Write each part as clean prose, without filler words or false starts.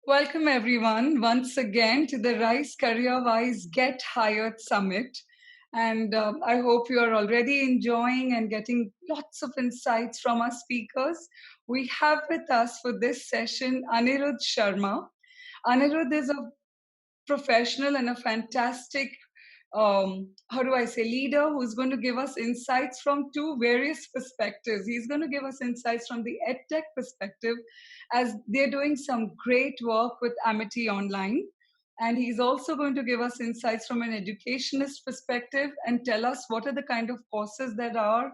Welcome, everyone, once again to the RISE CareerWise Get Hired Summit. And I hope you are already enjoying and getting lots of insights from our speakers. We have with us for this session Anirudh Sharma. Anirudh is a professional and a fantastic how do I say, leader who's going to give us insights from two various perspectives. He's going to give us insights from the EdTech perspective, as they're doing some great work with Amity Online. And he's also going to give us insights from an educationist perspective and tell us what are the kind of courses that are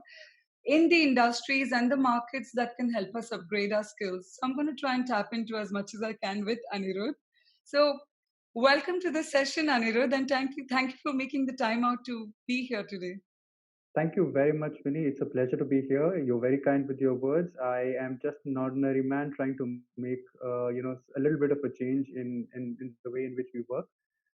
in the industries and the markets that can help us upgrade our skills. So I'm going to try and tap into as much as I can with Anirudh. So welcome to the session, Anirudh, and thank you for making the time out to be here today. Thank you very much, Vinny. It's a pleasure to be here. You're very kind with your words. I am just an ordinary man trying to make, a little bit of a change in the way in which we work.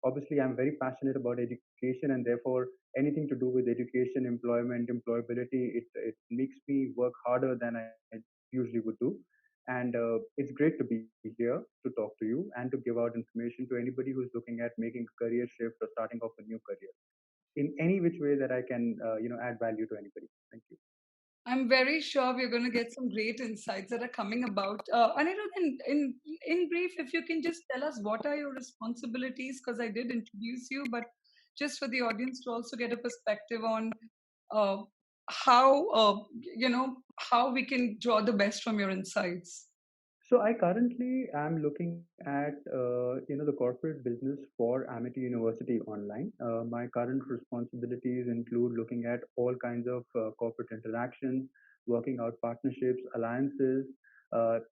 Obviously, I'm very passionate about education, and therefore, anything to do with education, employment, employability, it makes me work harder than I usually would do. And it's great to be here to talk to you and to give out information to anybody who's looking at making a career shift or starting off a new career in any which way that I can, add value to anybody. Thank you. I'm very sure we're going to get some great insights that are coming about. Anirudh, in brief, if you can just tell us what are your responsibilities, because I did introduce you, but just for the audience to also get a perspective on uh, how how we can draw the best from your insights. So I currently am looking at the corporate business for Amity University Online. My current responsibilities include looking at all kinds of corporate interactions, working out partnerships, alliances,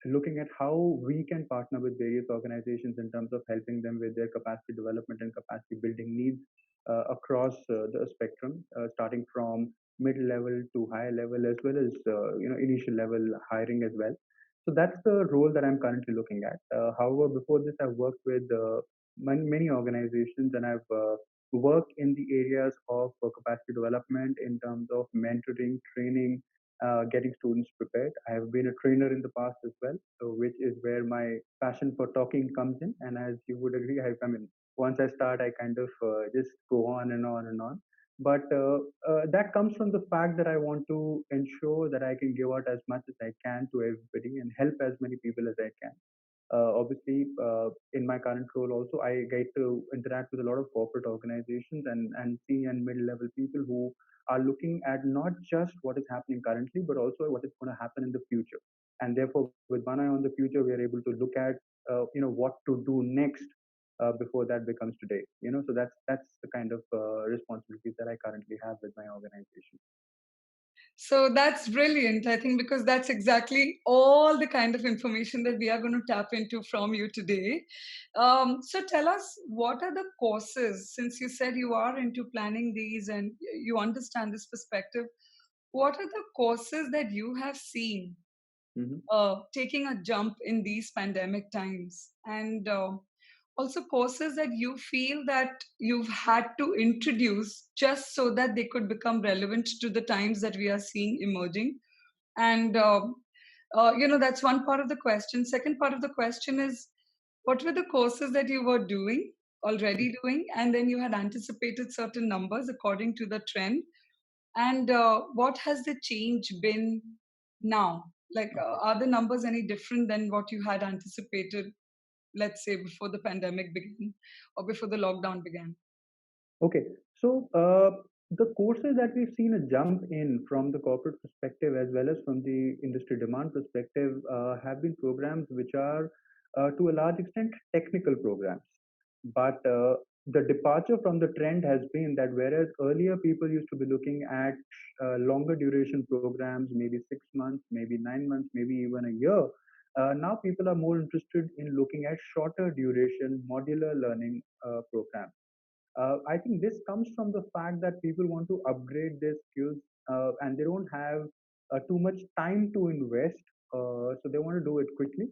looking at how we can partner with various organizations in terms of helping them with their capacity development and capacity building needs across the spectrum, starting from mid-level to higher level, as well as initial level hiring as well. So that's the role that I'm currently looking at. However, before this, I've worked with many organizations, and I've worked in the areas of capacity development in terms of mentoring, training, getting students prepared. I have been a trainer in the past as well, so which is where my passion for talking comes in. And as you would agree, I mean, once I start, I kind of just go on and on and on. But that comes from the fact that I want to ensure that I can give out as much as I can to everybody and help as many people as I can. Obviously, in my current role also, I get to interact with a lot of corporate organizations and senior and mid-level people who are looking at not just what is happening currently, but also what is going to happen in the future. And therefore, with one eye on the future, we are able to look at, what to do next before that becomes today. So that's the kind of responsibilities that I currently have with my organization. So that's brilliant, I think, because that's exactly all the kind of information that we are going to tap into from you today. So tell us, what are the courses, since you said you are into planning these and you understand this perspective, what are the courses that you have seen Hmm. taking a jump in these pandemic times? And also courses that you feel that you've had to introduce just so that they could become relevant to the times that we are seeing emerging. And that's one part of the question. Second part of the question is, what were the courses that you were doing, already doing, and then you had anticipated certain numbers according to the trend? And what has the change been now? Like, Okay. are the numbers any different than what you had anticipated, let's say, before the pandemic began or before the lockdown began? Okay. So the courses that we've seen a jump in from the corporate perspective as well as from the industry demand perspective have been programs which are to a large extent technical programs. But the departure from the trend has been that whereas earlier people used to be looking at longer duration programs, maybe 6 months, maybe 9 months, maybe even a year, now people are more interested in looking at shorter duration modular learning programs. I think this comes from the fact that people want to upgrade their skills and they don't have too much time to invest. So they want to do it quickly,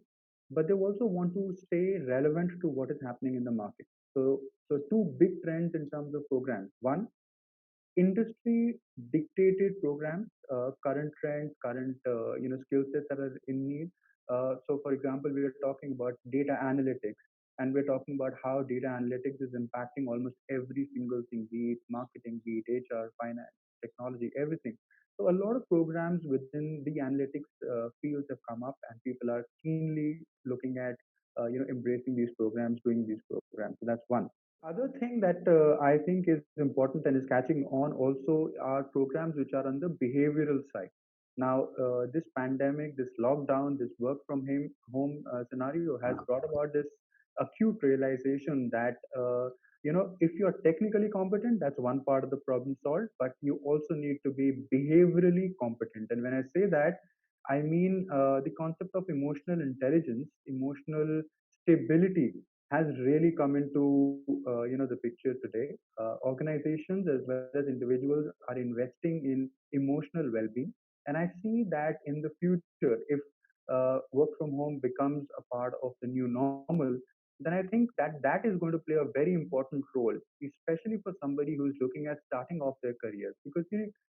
but they also want to stay relevant to what is happening in the market. So two big trends in terms of programs. One, industry dictated programs, current trends, current skill sets that are in need. So, for example, we are talking about data analytics, and we're talking about how data analytics is impacting almost every single thing, be it marketing, be it HR, finance, technology, everything. So, a lot of programs within the analytics fields have come up, and people are keenly looking at, embracing these programs, doing these programs. So that's one. Other thing that I think is important and is catching on also are programs which are on the behavioral side. Now, this pandemic, this lockdown, this work from home scenario has brought about this acute realization that if you're technically competent, that's one part of the problem solved, but you also need to be behaviorally competent. And when I say that, I mean the concept of emotional intelligence, emotional stability has really come into the picture today. Organizations as well as individuals are investing in emotional well-being, and I see that in the future, if work from home becomes a part of the new normal, then I think that that is going to play a very important role, especially for somebody who is looking at starting off their career. Because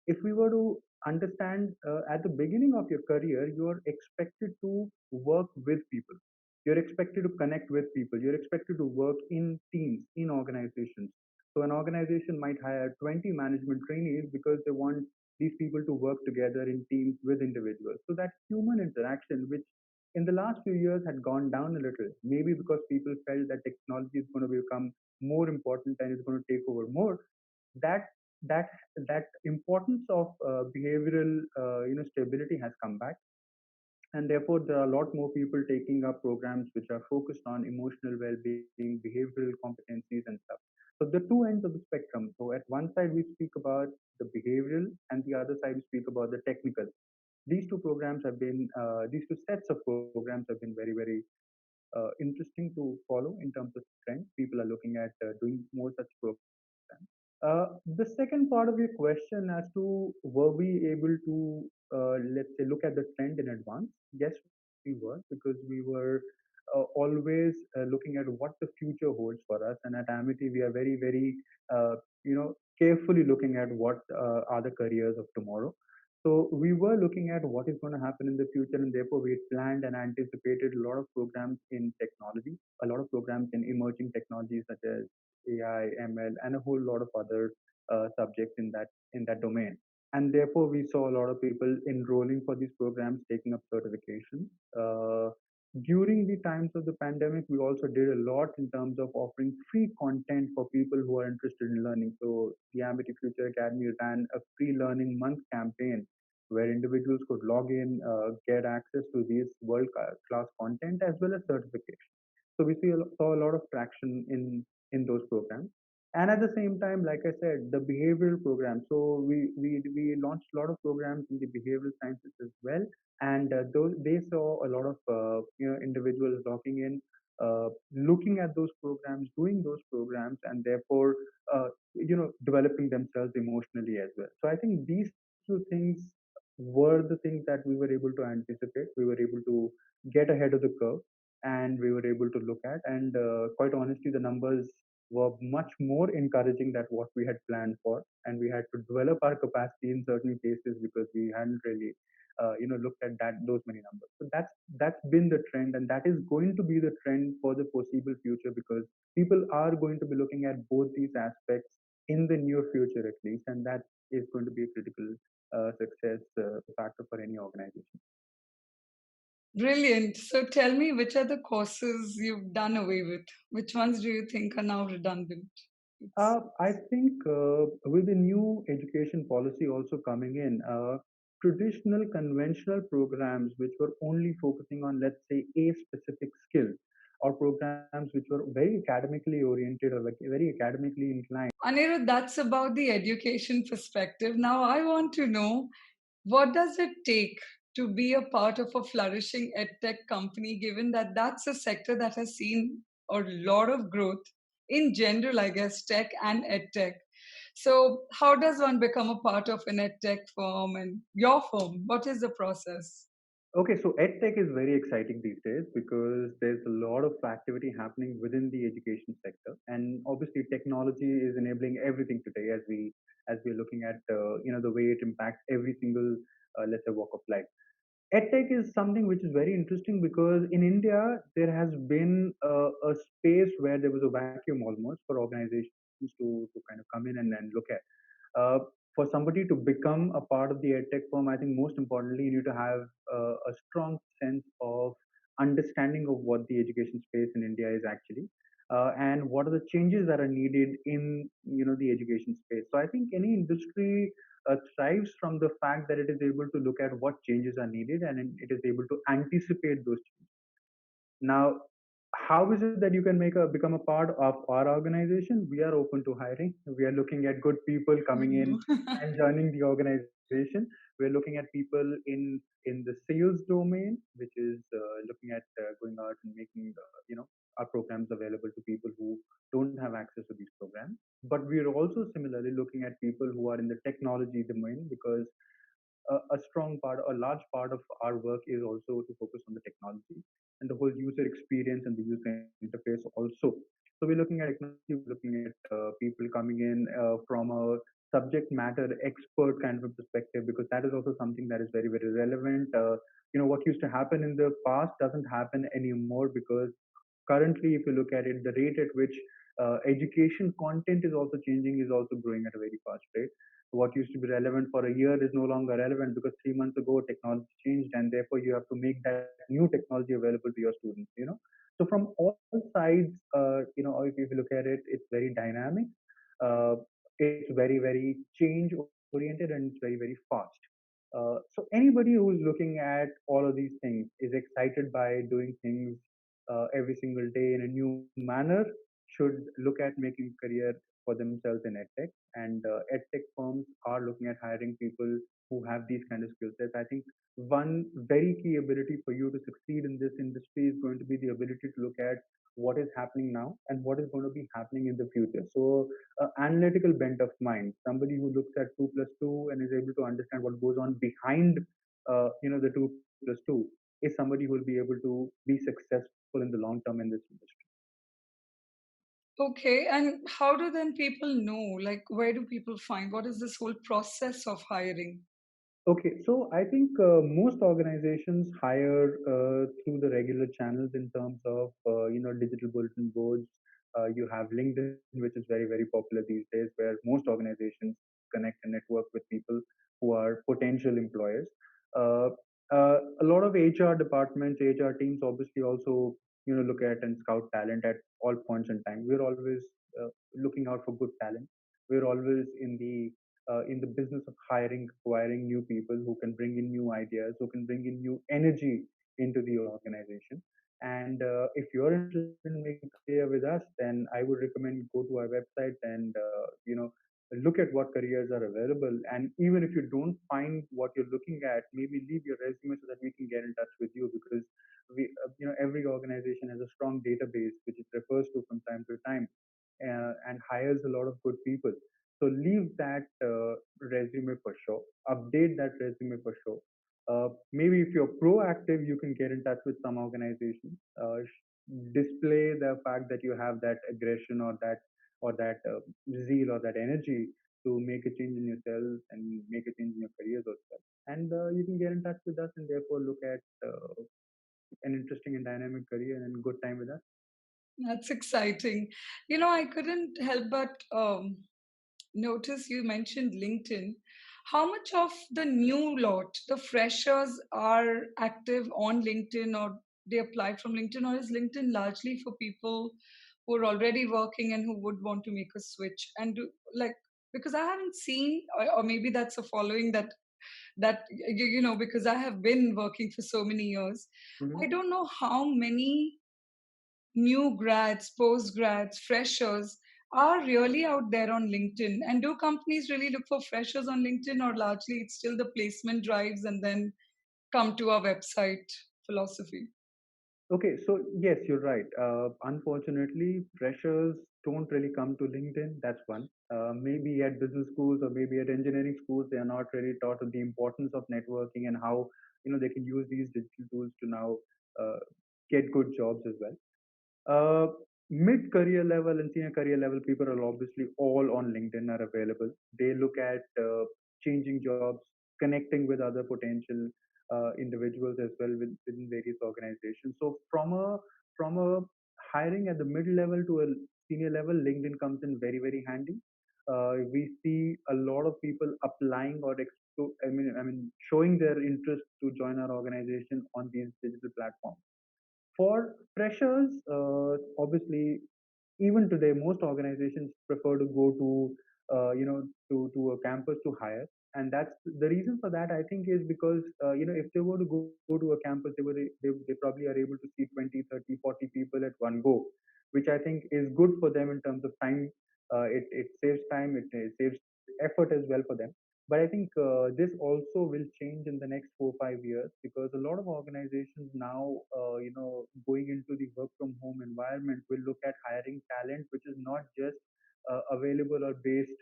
if we were to understand at the beginning of your career, you are expected to work with people, you're expected to connect with people. You're expected to work in teams, in organizations. So an organization might hire 20 management trainees because they want these people to work together in teams with individuals. So that human interaction, which in the last few years had gone down a little, maybe because people felt that technology is going to become more important and is going to take over more, that that that importance of behavioral stability has come back, and therefore there are a lot more people taking up programs which are focused on emotional well-being, behavioral competencies and stuff. So the two ends of the spectrum. So at one side we speak about the behavioral, and the other side we speak about the technical. These two sets of programs have been very, very interesting to follow in terms of trend. People are looking at doing more such programs. The second part of your question as to were we able to, let's say, look at the trend in advance? Yes, we were, because we were always looking at what the future holds for us. And at Amity, we are very, very, carefully looking at what are the careers of tomorrow. So we were looking at what is going to happen in the future, and therefore we planned and anticipated a lot of programs in technology, a lot of programs in emerging technologies such as AI, ML, and a whole lot of other subjects in that domain. And therefore, we saw a lot of people enrolling for these programs, taking up certifications. During the times of the pandemic, we also did a lot in terms of offering free content for people who are interested in learning. So, the Amity Future Academy ran a free learning month campaign where individuals could log in, get access to these world class content as well as certification. So we saw a lot of traction in those programs. And at the same time, like I said, the behavioral program. So we launched a lot of programs in the behavioral sciences as well, and those they saw a lot of individuals logging in, looking at those programs, doing those programs, and therefore developing themselves emotionally as well. So I think these two things were the things that we were able to anticipate. We were able to get ahead of the curve, and we were able to look at. And quite honestly, the numbers were much more encouraging than what we had planned for. And we had to develop our capacity in certain cases because we hadn't really, looked at those many numbers. So that's been the trend, and that is going to be the trend for the foreseeable future, because people are going to be looking at both these aspects in the near future at least, and that is going to be a critical success factor for any organization. Brilliant. So tell me, which are the courses you've done away with? Which ones do you think are now redundant? It's I think with the new education policy also coming in, traditional conventional programs which were only focusing on, let's say, a specific skill, or programs which were very academically oriented or like very academically inclined. Anirudh, that's about the education perspective. Now I want to know, what does it take to be a part of a flourishing edtech company, given that that's a sector that has seen a lot of growth in general, I guess, tech and edtech? So, how does one become a part of an edtech firm and your firm? What is the process? Okay, so EdTech is very exciting these days because there's a lot of activity happening within the education sector, and obviously technology is enabling everything today as we're looking at the way it impacts every single let's say walk of life. EdTech is something which is very interesting because in India there has been a space where there was a vacuum almost for organizations to kind of come in and look at. Uh, for somebody to become a part of the EdTech firm, I think most importantly you need to have a strong sense of understanding of what the education space in India is actually. And what are the changes that are needed in the education space. So I think any industry thrives from the fact that it is able to look at what changes are needed and it is able to anticipate those changes. Now, how is it that you can become a part of our organization? We are open to hiring. We are looking at good people coming in and joining the organization. We're looking at people in the sales domain, which is looking at going out and making our programs available to people who don't have access to these programs. But we are also similarly looking at people who are in the technology domain because a strong part, a large part of our work is also to focus on the technology and the whole user experience and the user interface also. So we're looking at technology, we're looking at people coming in from a subject matter expert kind of a perspective because that is also something that is very, very relevant. What used to happen in the past doesn't happen anymore because currently, if you look at it, the rate at which education content is also changing is also growing at a very fast rate. What used to be relevant for a year is no longer relevant because 3 months ago technology changed, and therefore you have to make that new technology available to your students. So from all sides, if you look at it, it's very dynamic. It's very very change oriented and it's very very fast. So anybody who's looking at all of these things is excited by doing things every single day in a new manner should look at making a career for themselves in edtech. And edtech firms are looking at hiring people who have these kind of skill sets. I think one very key ability for you to succeed in this industry is going to be the ability to look at what is happening now and what is going to be happening in the future. So, analytical bent of mind, somebody who looks at 2 plus 2 and is able to understand what goes on behind, the 2 plus 2 is somebody who will be able to be successful in the long term in this industry. Okay, and how do then people know? Like, where do people find? What is this whole process of hiring? Okay, so I think most organizations hire through the regular channels in terms of digital bulletin boards. You have LinkedIn, which is very very popular these days, where most organizations connect and network with people who are potential employers. Uh, a lot of HR departments, HR teams, obviously also look at and scout talent at all points in time. We're always looking out for good talent. We're always in the business of hiring, acquiring new people who can bring in new ideas, who can bring in new energy into the organization. And if you're interested in making a career with us, then I would recommend go to our website and look at what careers are available. And even if you don't find what you're looking at, maybe leave your resume so that we can get in touch with you because every organization has a strong database which it refers to from time to time and hires a lot of good people. So leave that resume for sure. Update that resume for sure. Maybe if you're proactive, you can get in touch with some organizations. Display the fact that you have that aggression or that zeal or that energy to make a change in yourself and make a change in your careers as well. And you can get in touch with us and therefore look at an interesting and dynamic career and good time with us. That's exciting. I couldn't help but notice you mentioned LinkedIn. How much of the new lot, the freshers, are active on LinkedIn or they apply from LinkedIn, or is LinkedIn largely for people who are already working and who would want to make a switch? And because I haven't seen, or maybe that's a following that because I have been working for so many years. I Mhm. don't know how many new grads, post grads, freshers are really out there on LinkedIn? And do companies really look for freshers on LinkedIn, or largely it's still the placement drives and then come to our website philosophy? Okay, so yes, you're right. Unfortunately, freshers don't really come to LinkedIn. That's one. Maybe at business schools or maybe at engineering schools, they are not really taught of the importance of networking and how they can use these digital tools to now uh, get good jobs as well. Uh, Mid career level and senior career level people are obviously all on LinkedIn are available. They look at changing jobs, connecting with other potential. individuals as well within various organizations. So from a hiring at the mid level to a senior level, LinkedIn comes in very very handy. We see a lot of people applying or I mean showing their interest to join our organization on these digital platforms. For freshers, obviously, even today, most organizations prefer to go to, to a campus to hire, and that's the reason for that. I think is because if they were to go to a campus, they probably are able to see 20, 30, 40 people at one go, which I think is good for them in terms of time. It saves time, it saves effort as well for them. But I think this also will change in the next 4 5 years, because a lot of organizations now, going into the work from home environment, will look at hiring talent which is not just available or based.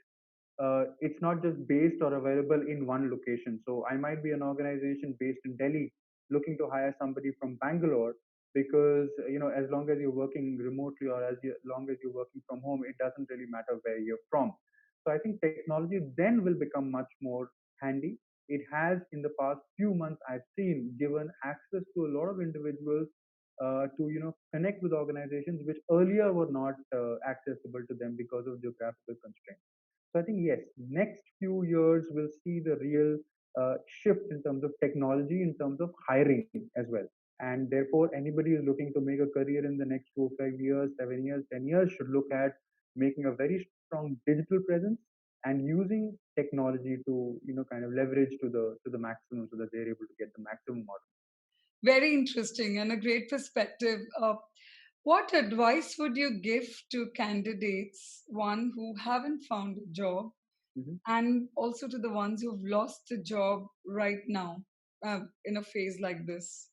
It's not just based or available in one location. So I might be an organization based in Delhi looking to hire somebody from Bangalore, because as long as you're working remotely, or long as you're working from home, it doesn't really matter where you're from. So I think technology then will become much more handy. It has in the past few months, I've seen, given access to a lot of individuals to connect with organizations which earlier were not accessible to them because of geographical constraints. So I think yes, next few years we'll see the real shift in terms of technology, in terms of hiring as well. And therefore, anybody who's looking to make a career in the next 4 5 years, 7 years, 10 years should look at making a very strong digital presence and using technology to kind of leverage to the maximum, so that they're able to get the maximum out. Very interesting and a great perspective. What advice would you give to candidates, one who haven't found a job, Mhm. and also to the ones who've lost a job right now in a phase like this?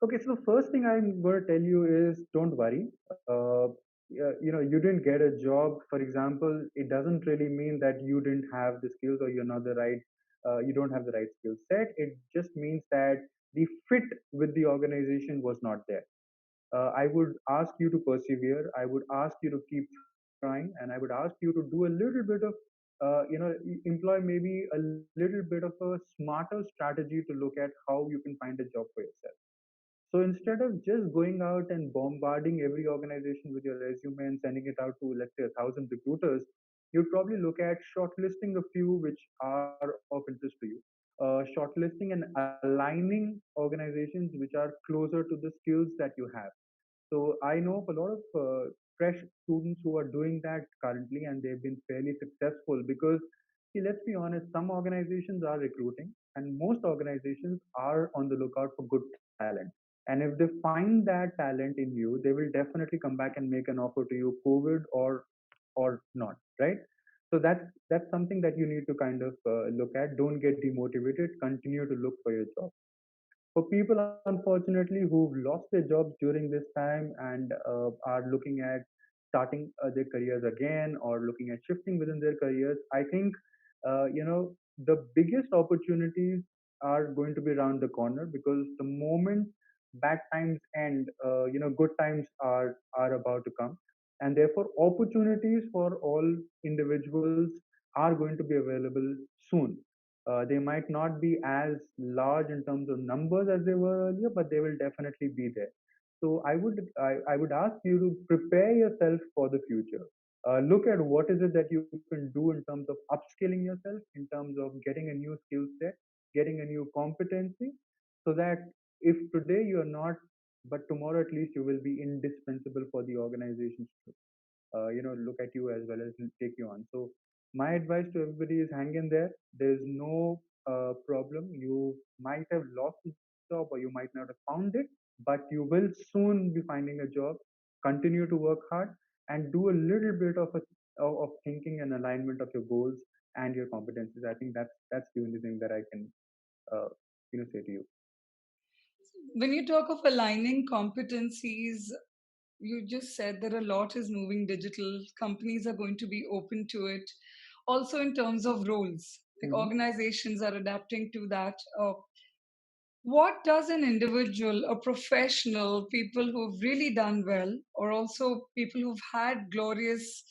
Okay, so the first thing I'm going to tell you is don't worry. Yeah, you didn't get a job, for example, it doesn't really mean that you didn't have the skills, or you're not the right, you don't have the right skill set. It just means that the fit with the organization was not there. I would ask you to persevere. I would ask you to keep trying, and I would ask you to do a little bit of, employ maybe a little bit of a smarter strategy to look at how you can find a job for yourself. So instead of just going out and bombarding every organization with your resume and sending it out to, let's say, 1,000 recruiters, you'd probably look at shortlisting a few which are of interest to you. Shortlisting and aligning organizations which are closer to the skills that you have. So I know of a lot of fresh students who are doing that currently, and they've been fairly successful because, see, let's be honest, some organizations are recruiting, and most organizations are on the lookout for good talent. And if they find that talent in you, they will definitely come back and make an offer to you, COVID or not, right? So that's something that you need to kind of look at. Don't get demotivated. Continue to look for your job. For people, unfortunately, who've lost their jobs during this time and are looking at starting their careers again, or looking at shifting within their careers, I think the biggest opportunities are going to be around the corner, because the moment bad times end, good times are about to come, and therefore opportunities for all individuals are going to be available soon. They might not be as large in terms of numbers as they were earlier, but they will definitely be there. So I would ask you to prepare yourself for the future. Look at what is it that you can do in terms of upskilling yourself, in terms of getting a new skill set, getting a new competency, so that if today you are not, but tomorrow at least you will be indispensable for the organizations to look at you as well as take you on. So my advice to everybody is hang in there. There's no problem. You might have lost a job, or you might not have found it, but you will soon be finding a job. Continue to work hard and do a little bit of thinking and alignment of your goals and your competencies. I think that's the only thing that I can uh, say to you. When you talk of aligning competencies, you just said that a lot is moving digital. Companies are going to be open to it. Also, in terms of roles, like Hmm. organizations are adapting to that. What does an individual, a professional, people who've really done well, or also people who've had glorious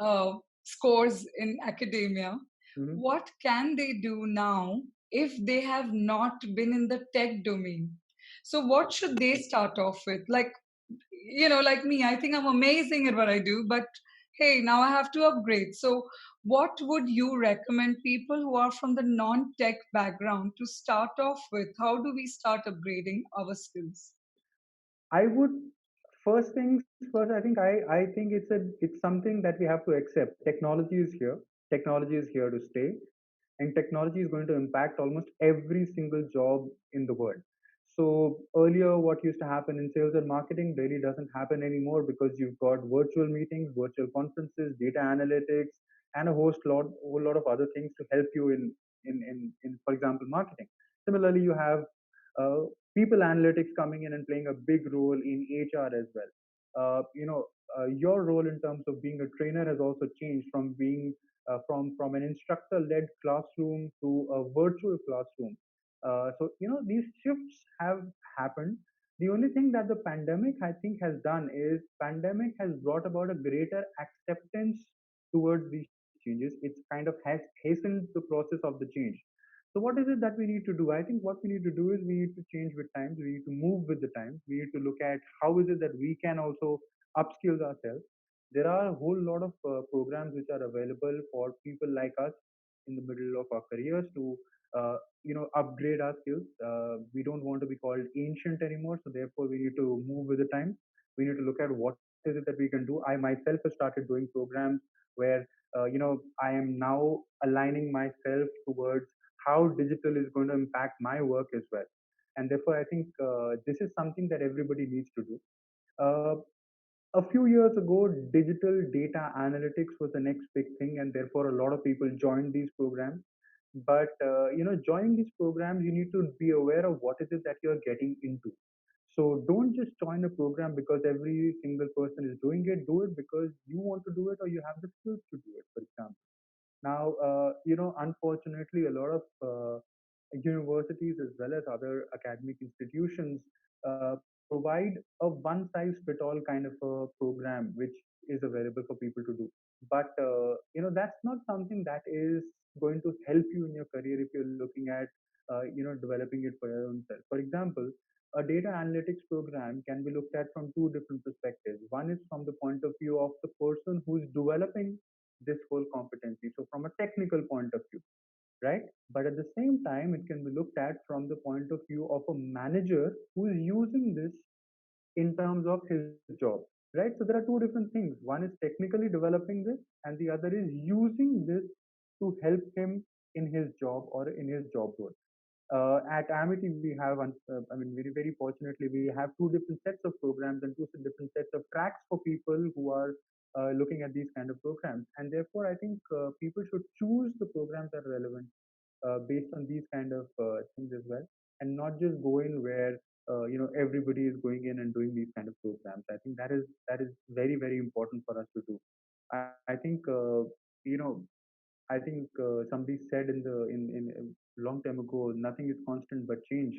uh, scores in academia, Hmm. what can they do now if they have not been in the tech domain. So what should they start off with? Like, like me, I think I'm amazing at what I do, but hey, now I have to upgrade. So what would you recommend people who are from the non-tech background to start off with? How do we start upgrading our skills? I would first things first. I think it's something that we have to accept. Technology is here. Technology is here to stay, and technology is going to impact almost every single job in the world. So earlier, what used to happen in sales and marketing really doesn't happen anymore because you've got virtual meetings, virtual conferences, data analytics, and a whole lot of other things to help you in for example, marketing. Similarly, you have uh, people analytics coming in and playing a big role in HR as well. Your role in terms of being a trainer has also changed from being from an instructor-led classroom to a virtual classroom. So these shifts have happened. The only thing that the pandemic I think has done is pandemic has brought about a greater acceptance towards these changes. It's kind of has hastened the process of the change. So what is it that we need to do? I think what we need to do is we need to change with times. We need to move with the times. We need to look at how is it that we can also upskill ourselves. There are a whole lot of programs which are available for people like us in the middle of our careers to upgrade our skills. We don't want to be called ancient anymore, so therefore we need to move with the times. We need to look at what is it that we can do. I myself have started doing programs where I am now aligning myself towards how digital is going to impact my work as well. And therefore, I think this is something that everybody needs to do. Uh, a few years ago, digital data analytics was the next big thing, and therefore a lot of people joined these programs. But joining these programs, you need to be aware of what is it that you're getting into. So don't just join a program because every single person is doing it. Do it because you want to do it or you have the skills to do it, for example. Now, unfortunately, a lot of universities as well as other academic institutions provide a one-size-fit-all kind of a program which is available for people to do. But that's not something that is going to help you in your career if you're looking at developing it for your own self. For example, a data analytics program can be looked at from two different perspectives. One is from the point of view of the person who's developing this whole competency. So from a technical point of view, right? But at the same time, it can be looked at from the point of view of a manager who is using this in terms of his job, right? So there are two different things. One is technically developing this, and the other is using this to help him in his job or in his job role. At Amity, we have, very fortunately, we have two different sets of programs and two different sets of tracks for people who are looking at these kind of programs. And therefore, I think people should choose the programs that are relevant based on these kind of things as well, and not just go in where everybody is going in and doing these kind of programs. I think that is very very important for us to do. I think you know I think somebody said in long time ago, nothing is constant but change.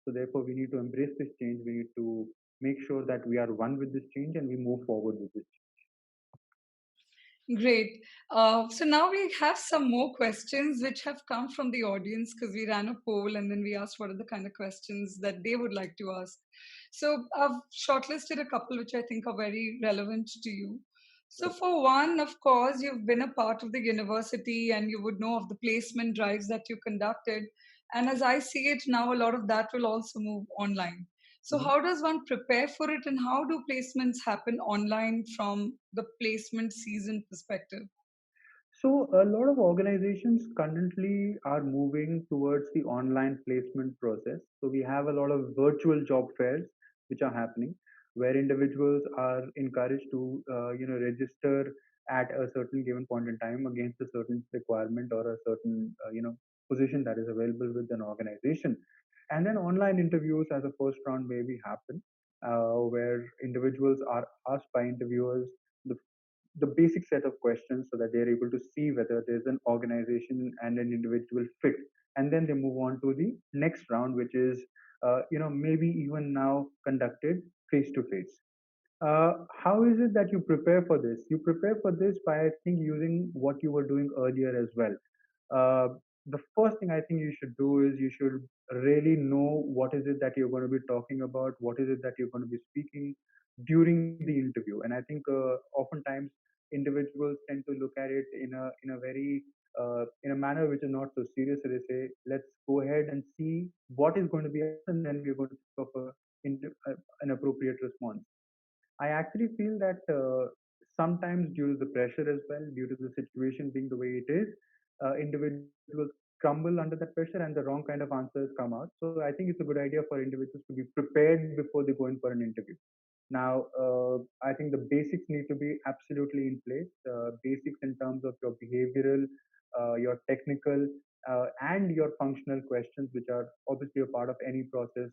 So therefore, we need to embrace this change. We need to make sure that we are one with this change and we move forward with this. Great. So now we have some more questions which have come from the audience because we ran a poll and then we asked what are the kind of questions that they would like to ask. So I've shortlisted a couple which I think are very relevant to you. So, for one, of course, you've been a part of the university and you would know of the placement drives that you conducted. And as I see it now, a lot of that will also move online. So, Mhm. how does one prepare for it, and how do placements happen online from the placement season perspective? So a lot of organizations currently are moving towards the online placement process. So we have a lot of virtual job fairs which are happening, where individuals are encouraged to register at a certain given point in time against a certain requirement or a certain position that is available with an organization. And then online interviews as a first round maybe happen, where individuals are asked by interviewers the the basic set of questions so that they're able to see whether there's an organization and an individual fit, and then they move on to the next round, which is maybe even now conducted face to face. How is it that you prepare for this? You prepare for this by, I think, using what you were doing earlier as well. the first thing I think you should do is you should really know what is it that you're going to be talking about, what is it that you're going to be speaking during the interview. And I think oftentimes individuals tend to look at it in a very in a manner which is not so serious. So they say, let's go ahead and see what is going to be asked, and then we're going to think of an appropriate response. I actually feel that sometimes due to the pressure as well, due to the situation being the way it is, individuals crumble under that pressure and the wrong kind of answers come out. So I think it's a good idea for individuals to be prepared before they go in for an interview. Now, I think the basics need to be absolutely in place. Basics in terms of your behavioral, your technical, and your functional questions, which are obviously a part of any process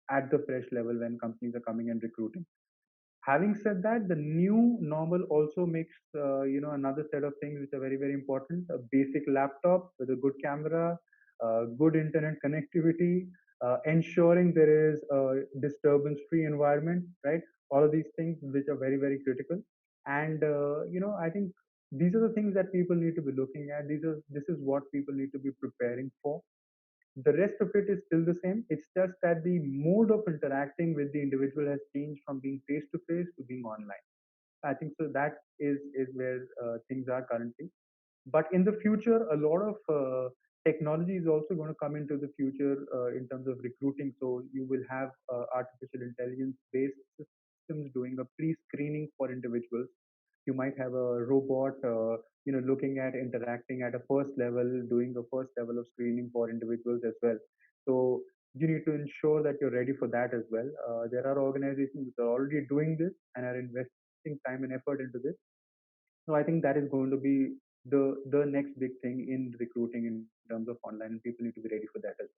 at the fresh level when companies are coming and recruiting. Having said that, the new normal also makes another set of things which are very very important: a basic laptop with a good camera, good internet connectivity, ensuring there is a disturbance free environment, right? All of these things which are very very critical. And I think these are the things that people need to be looking at. This is what people need to be preparing for. The rest of it is still the same. It's just that the mode of interacting with the individual has changed from being face to face to being online. I think so. That is where things are currently. But in the future, a lot of technology is also going to come into the future in terms of recruiting. So you will have artificial intelligence based systems doing a pre-screening for individuals. You might have a robot looking at interacting at a first level, doing a first level of screening for individuals as well. So you need to ensure that you're ready for that as well. There are organizations that are already doing this and are investing time and effort into this. So I think that is going to be the next big thing in recruiting in terms of online, and people need to be ready for that as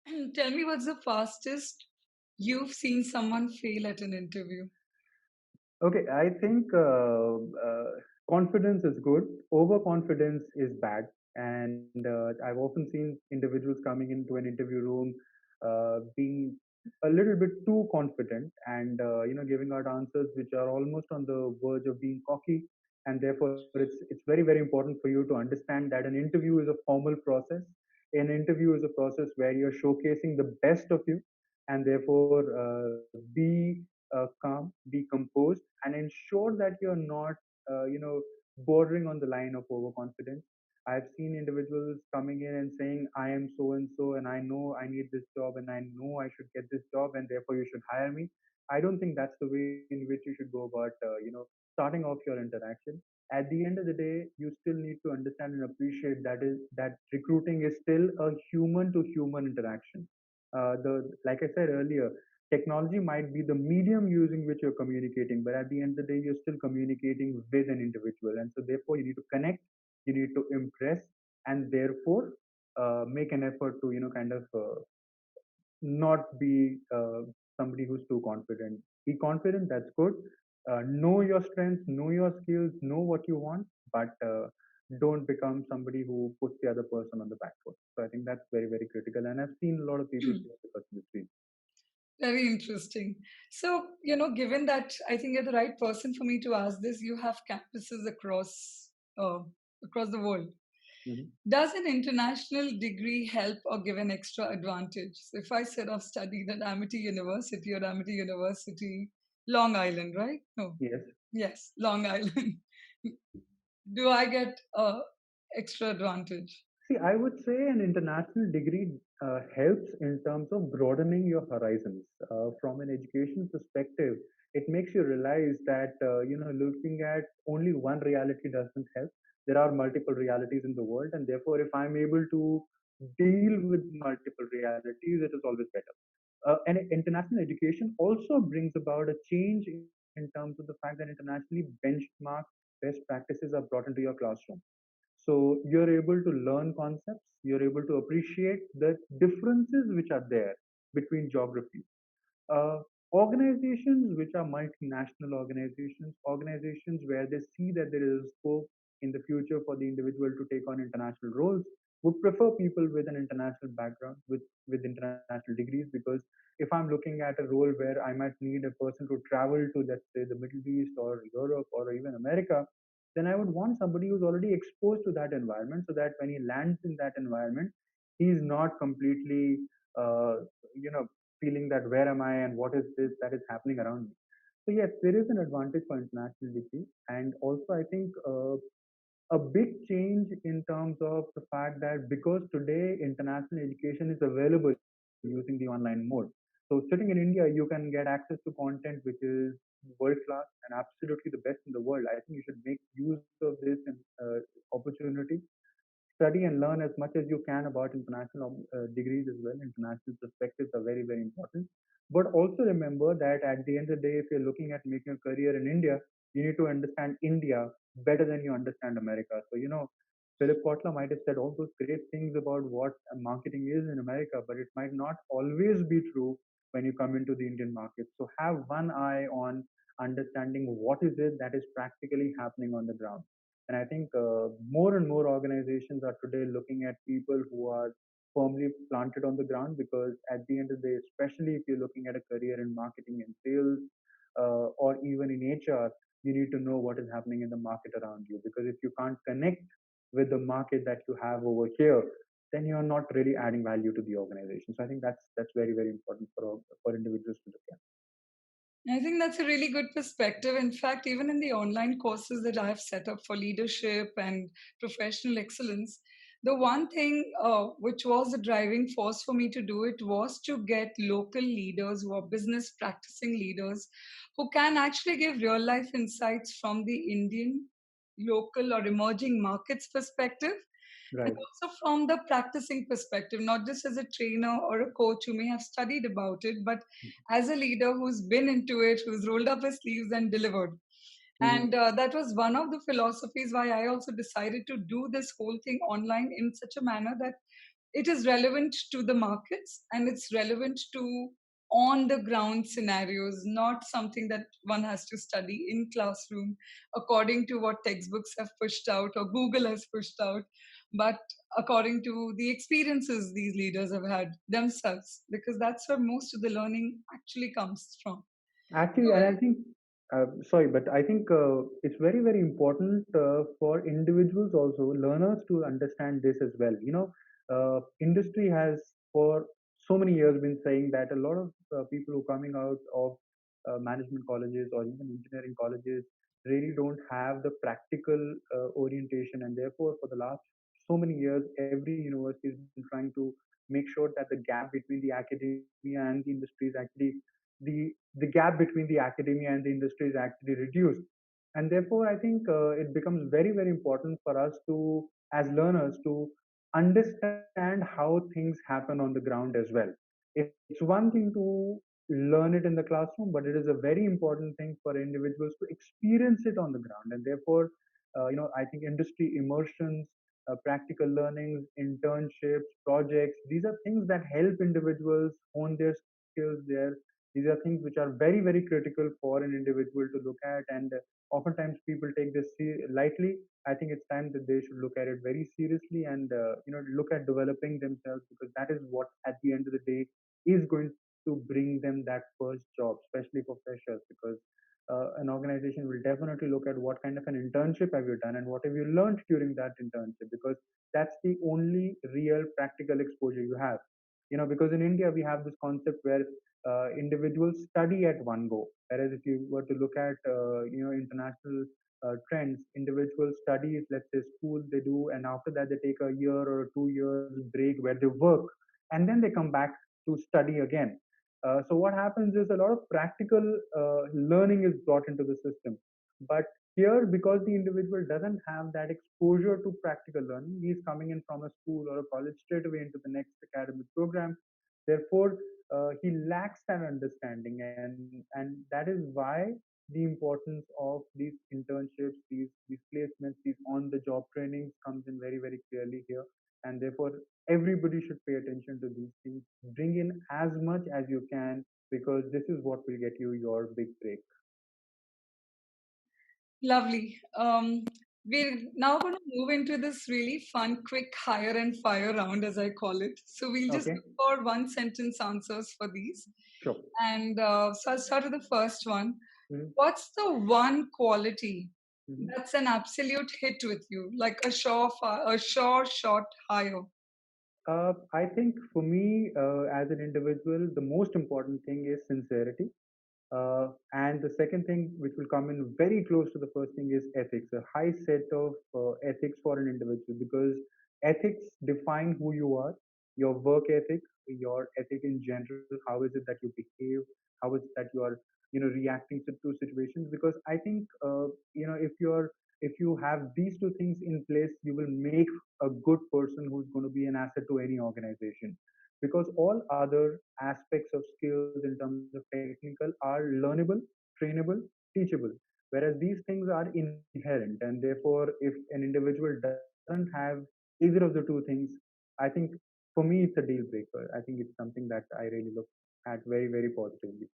well. Tell me, what's the fastest you've seen someone fail at an interview? Okay, I think confidence is good. Overconfidence is bad, and I've often seen individuals coming into an interview room being a little bit too confident, and giving out answers which are almost on the verge of being cocky. And therefore, it's very very important for you to understand that an interview is a formal process. An interview is a process where you're showcasing the best of you, and therefore be calm, be composed, and ensure that you're not, bordering on the line of overconfidence. I've seen individuals coming in and saying, I am so and so, and I know I need this job, and I know I should get this job, and therefore you should hire me. I don't think that's the way in which you should go about, starting off your interaction. At the end of the day, you still need to understand and appreciate that recruiting is still a human to human interaction. The Like I said earlier, technology might be the medium using which you're communicating, but at the end of the day, you're still communicating with an individual, and so therefore you need to connect, you need to impress, and therefore make an effort to kind of not be somebody who's too confident. Be confident, that's good. Know your strengths, know your skills, know what you want, but don't become somebody who puts the other person on the back foot. So I think that's very very critical, and I've seen a lot of people face because of this reason. Very interesting. So, given that I think you're the right person for me to ask this, you have campuses uh, across the world. Mhm. Does an international degree help or give an extra advantage? So, if I said I've studied at Amity University or Amity University, Long Island, right? No, Yes. yes, Long Island. Do I get extra advantage? See, I would say an international degree helps in terms of broadening your horizons. From an education perspective, it makes you realize that looking at only one reality doesn't help. There are multiple realities in the world, and therefore, if I'm able to deal with multiple realities, it is always better. And international education also brings about a change in terms of the fact that internationally benchmark best practices are brought into your classroom. So you're able to learn concepts, you're able to appreciate the differences which are there between geographies. Organizations which are multinational organizations where they see that there is a scope in the future for the individual to take on international roles, would prefer people with an international background, with international degrees, because if I'm looking at a role where I might need a person to travel to, let's say, the Middle East or Europe or even America, then I would want somebody who's already exposed to that environment, so that when he lands in that environment, he's not completely, uh, you know, feeling that where am I and what is this that is happening around me. So yes, there is an advantage for international degree, and also I think a big change in terms of the fact that because today international education is available using the online mode. So sitting in India, you can get access to content which is world class and absolutely the best in the world. I think you should make use of this opportunity, study and learn as much as you can about international degrees as well. International perspectives are very, very important. But also remember that at the end of the day, if you're looking at making a career in India, you need to understand India better than you understand America. So, Philip Kotler might have said all those great things about what marketing is in America, but it might not always be true when you come into the Indian market. So have one eye on understanding what is it that is practically happening on the ground. And I think more and more organizations are today looking at people who are firmly planted on the ground, because at the end of the day, especially if you're looking at a career in marketing and sales or even in HR, you need to know what is happening in the market around you. Because if you can't connect with the market that you have over here, then you're not really adding value to the organization. So I think that's very, very important for individuals to look at. I think that's a really good perspective. In fact, even in the online courses that I've set up for leadership and professional excellence, the one thing which was the driving force for me to do it was to get local leaders who are business practicing leaders who can actually give real life insights from the Indian local or emerging markets perspective, and Right. also from the practicing perspective, not just as a trainer or a coach who may have studied about it, but as a leader who's been into it, who's rolled up his sleeves and delivered. Mm-hmm. And that was one of the philosophies why I also decided to do this whole thing online in such a manner that it is relevant to the markets and it's relevant to on the ground scenarios, not something that one has to study in classroom according to what textbooks have pushed out or Google has pushed out, but according to the experiences these leaders have had themselves, because that's where most of the learning actually comes from. Actually, and So, I think, sorry, but I think it's very, very important for individuals also, learners to understand this as well. Industry has for so many years been saying that a lot of people who are coming out of management colleges or even engineering colleges really don't have the practical orientation, and therefore, for the last so many years, every university has been trying to make sure that the gap between the academia and the industry is actually the gap between the academia and the industry is actually reduced. And therefore I think it becomes very, very important for us to, as learners, to understand how things happen on the ground as well. It's one thing to learn it in the classroom, but it is a very important thing for individuals to experience it on the ground. And therefore, I think industry immersions, practical learnings, internships, projects, these are things that help individuals hone their skills there. These are things which are very, very critical for an individual to look at, and oftentimes people take this lightly. I think it's time that they should look at it very seriously, and look at developing themselves, because that is what, at the end of the day, is going to bring them that first job, especially for freshers, because an organization will definitely look at what kind of an internship have you done and what have you learned during that internship, because that's the only real practical exposure you have. Because in India we have this concept where individuals study at one go, whereas if you were to look at international trends, individuals study, let's say school they do, and after that they take a year or 2 years break where they work, and then they come back to study again. So what happens is a lot of practical learning is brought into the system. But here, because the individual doesn't have that exposure to practical learning, he's coming in from a school or a college straight away into the next academic program. Therefore, he lacks that understanding, and that is why the importance of these internships, these placements, these on the job trainings comes in very, very clearly here. And therefore, everybody should pay attention to these things. Bring in as much as you can, because this is what will get you your big break. lovely. We're now going to move into this really fun, quick hire and fire round, as I call it. So we'll just Okay, look for one sentence answers for these. sure. And so I'll start with the first one. Mhm. What's the one quality Mhm. That's an absolute hit with you, like a sure shot hire. I think for me, as an individual, the most important thing is sincerity. And the second thing, which will come in very close to the first thing, is ethics. A high set of ethics for an individual, because ethics define who you are, your work ethic, your ethic in general. How is it that you behave? How is it that you are, reacting to situations? Because I think, if you have these two things in place, you will make a good person who's going to be an asset to any organization, because all other aspects of skills in terms of technical are learnable, trainable, teachable. Whereas these things are inherent, and therefore, if an individual doesn't have either of the two things, I think for me it's a deal breaker. I think it's something that I really look at very, very positively.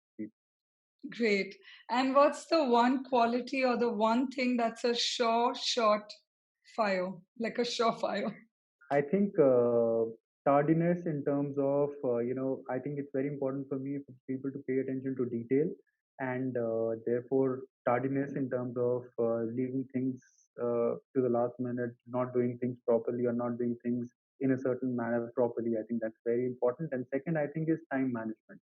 Great. And what's the one quality or the one thing that's a sure shot fire, like a surefire? I think tardiness in terms of, I think it's very important for me for people to pay attention to detail, and therefore tardiness in terms of leaving things to the last minute, not doing things properly or not doing things in a certain manner properly. I think that's very important. And second, I think, is time management,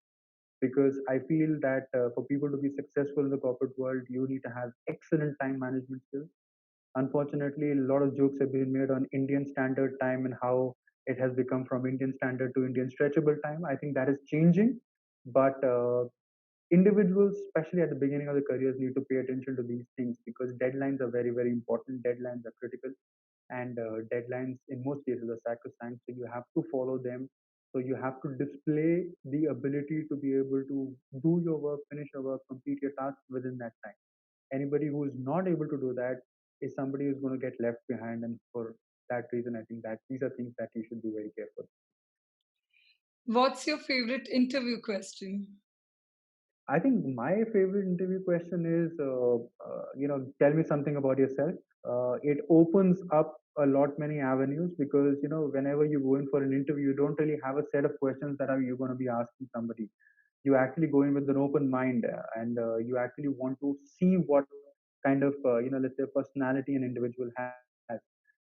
because I feel that for people to be successful in the corporate world, you need to have excellent time management skills. Unfortunately, a lot of jokes have been made on Indian standard time and how it has become from Indian standard to Indian stretchable time. I think that is changing, but individuals, especially at the beginning of the careers, need to pay attention to these things, because deadlines are very, very important. Deadlines are critical, and deadlines in most cases are sacrosanct. So you have to follow them. So you have to display the ability to be able to do your work, finish your work, complete your task within that time. Anybody who is not able to do that is somebody who's going to get left behind, and for that reason, I think that these are things that you should be very careful. What's your favorite interview question? I think my favorite interview question is, tell me something about yourself. It opens up a lot many avenues, because whenever you go in for an interview, you don't really have a set of questions that are you going to be asking somebody. You actually go in with an open mind, and you actually want to see what kind of, let's say, personality an individual has.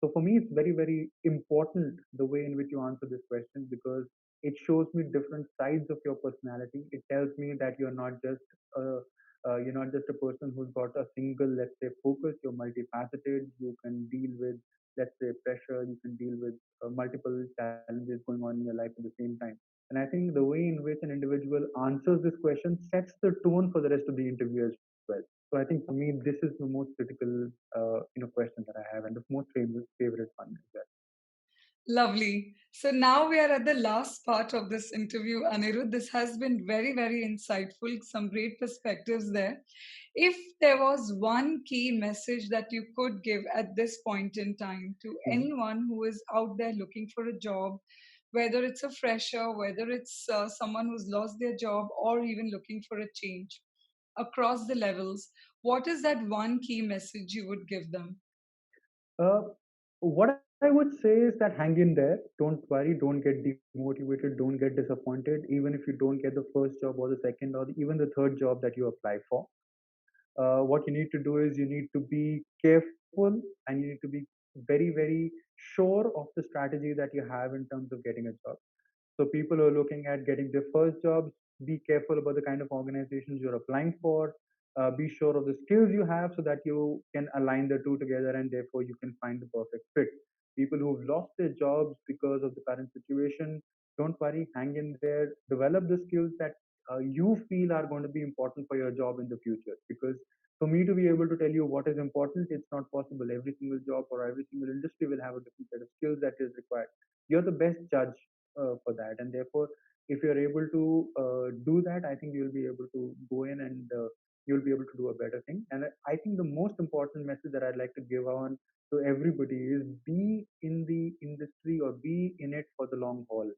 So for me, it's very, very important the way in which you answer this question, because it shows me different sides of your personality. It tells me that a you're not just a person who's got a single, let's say, focus. You're multifaceted. You can deal with, let's say, pressure. You can deal with multiple challenges going on in your life at the same time. And I think the way in which an individual answers this question sets the tone for the rest of the interview as well. So I think for me, this is the most critical, question that I have, and the most favorite one as well. Lovely. So now we are at the last part of this interview, Anirudh. This has been very, very insightful, some great perspectives there. If there was one key message that you could give at this point in time to Mhm. anyone who is out there looking for a job, whether it's a fresher, whether it's someone who's lost their job, or even looking for a change across the levels, what is that one key message you would give them? Uh, what I would say is that hang in there. Don't worry. Don't get demotivated. Don't get disappointed. Even if you don't get the first job or the second or even the third job that you apply for, what you need to do is you need to be careful, and you need to be very, very sure of the strategy that you have in terms of getting a job. So people who are looking at getting their first jobs, be careful about the kind of organizations you're applying for. Be sure of the skills you have so that you can align the two together, and therefore you can find the perfect fit. People who've lost their jobs because of the current situation, don't worry, hang in there, develop the skills that you feel are going to be important for your job in the future. Because for me to be able to tell you what is important, it's not possible. Every single job or every single industry will have a different set of skills that is required. You're the best judge for that, and therefore, if you're able to do that, I think you'll be able to go in, and you'll be able to do a better thing. And I think the most important message that I'd like to give on to everybody is, be in the industry or be in it for the long haul.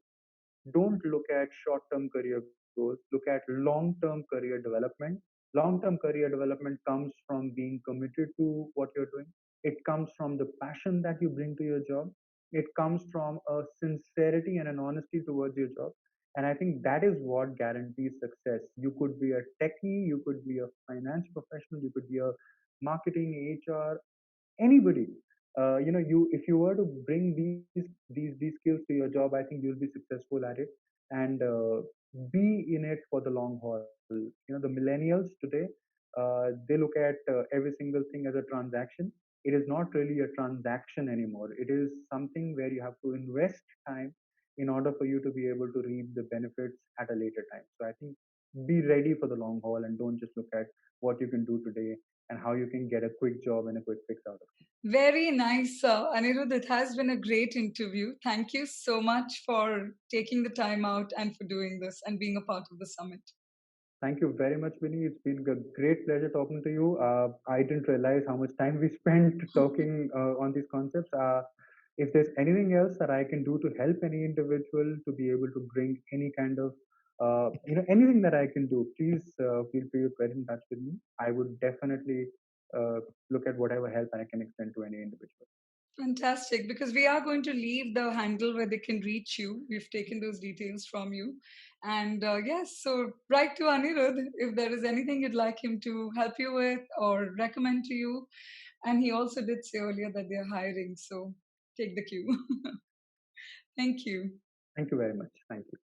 Don't look at short term career goals, look at long term career development. Long term career development comes from being committed to what you're doing. It comes from the passion that you bring to your job. It comes from a sincerity and an honesty towards your job. And I think that is what guarantees success. You could be a techie, you could be a finance professional, you could be a marketing, HR, anybody. You if you were to bring these skills to your job, I think you'll be successful at it, and be in it for the long haul. The millennials today, they look at every single thing as a transaction. It is not really a transaction anymore. It is something where you have to invest time in order for you to be able to reap the benefits at a later time. So I think be ready for the long haul and don't just look at what you can do today and how you can get a quick job and a quick fix out of it. Very nice, Anirudh. It has been a great interview. Thank you so much for taking the time out and for doing this and being a part of the summit. Thank you very much, Vinny. It's been a great pleasure talking to you. I didn't realize how much time we spent talking on these concepts. If there's anything else that I can do to help any individual to be able to bring any kind of, anything that I can do, please feel free to get in touch with me. I would definitely look at whatever help I can extend to any individual. Fantastic, because we are going to leave the handle where they can reach you. We've taken those details from you. And yes, so write to Anirudh if there is anything you'd like him to help you with or recommend to you. And he also did say earlier that they're hiring, so take the cue. Thank you. Thank you very much. Thank you.